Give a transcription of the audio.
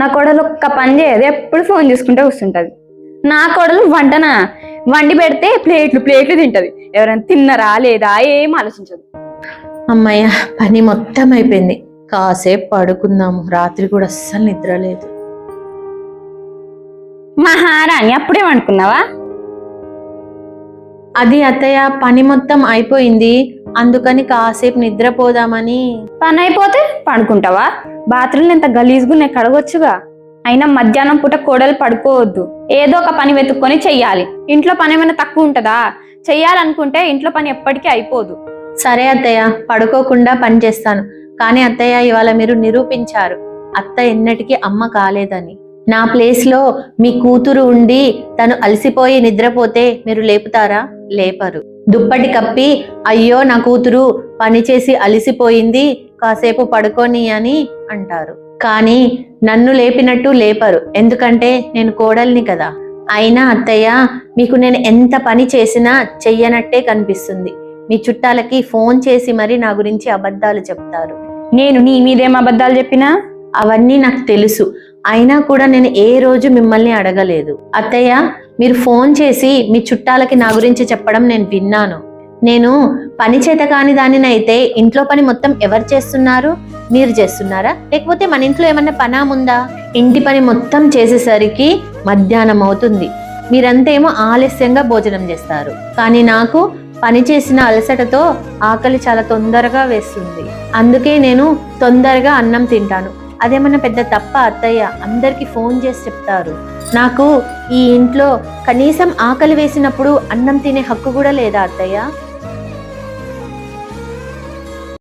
నా కోడలు ఒక్క పని చేయదు, ఎప్పుడు ఫోన్ చూసుకుంటే కూర్చుంటది. నా కోడలు వంటనా, వండి పెడితే ప్లేట్లు ప్లేట్లు తింటది. ఎవరైనా తిన్నరా లేదా ఏం ఆలోచించదు. అమ్మయ్య, పని మొత్తం అయిపోయింది. కాసేపు పడుకుందాము. రాత్రి కూడా అస్సలు నిద్ర లేదు. మహారాణి అప్పుడే వండుకున్నావా? అది అత్తయ్య, పని మొత్తం అయిపోయింది, అందుకని కాసేపు నిద్రపోదామని. పని అయిపోతే పడుకుంటావా? బాత్రూమ్లు ఎంత గలీజ్గా కడగొచ్చుగా. అయినా మధ్యాహ్నం పూట కోడలు పడుకోవద్దు, ఏదో ఒక పని వెతుక్కొని చెయ్యాలి. ఇంట్లో పని ఏమైనా తక్కువ ఉంటుందా? చెయ్యాలనుకుంటే ఇంట్లో పని ఎప్పటికీ అయిపోదు. సరే అత్తయ్య, పడుకోకుండా పని చేస్తాను. కానీ అత్తయ్య, ఇవాళ మీరు నిరూపించారు అత్త ఎన్నటికీ అమ్మ కాలేదని. నా ప్లేస్ లో మీ కూతురు ఉండి తను అలసిపోయి నిద్రపోతే మీరు లేపుతారా? లేపరు. దుప్పటి కప్పి అయ్యో నా కూతురు పని చేసి అలసిపోయింది, కాసేపు పడుకోని అని అంటారు. కానీ నన్ను లేపినట్టు లేపరు, ఎందుకంటే నేను కోడల్ని కదా. అయినా అత్తయ్య, మీకు నేను ఎంత పని చేసినా చెయ్యనట్టే కనిపిస్తుంది. మీ చుట్టాలకి ఫోన్ చేసి మరి నా గురించి అబద్ధాలు చెప్తారు. నేను నీ మీదేం అబద్ధాలు చెప్పినా? అవన్నీ నాకు తెలుసు. అయినా కూడా నేను ఏ రోజు మిమ్మల్ని అడగలేదు. అత్తయ్య, మీరు ఫోన్ చేసి మీ చుట్టాలకి నా గురించి చెప్పడం నేను విన్నాను. నేను పని చేత కాని దానినైతే ఇంట్లో పని మొత్తం ఎవరు చేస్తున్నారు? మీరు చేస్తున్నారా? లేకపోతే మన ఇంట్లో ఏమన్నా పనాముందా? ఇంటి పని మొత్తం చేసేసరికి మధ్యాహ్నం అవుతుంది. మీరంతేమో ఆలస్యంగా భోజనం చేస్తారు. కానీ నాకు పని చేసిన అలసటతో ఆకలి చాలా తొందరగా వేస్తుంది. అందుకే నేను తొందరగా అన్నం తింటాను. అదేమన్నా పెద్ద తప్ప అత్తయ్య? అందరికి ఫోన్ చేసి చెప్తారు. నాకు ఈ ఇంట్లో కనీసం ఆకలి వేసినప్పుడు అన్నం తినే హక్కు కూడా లేదా అత్తయ్య?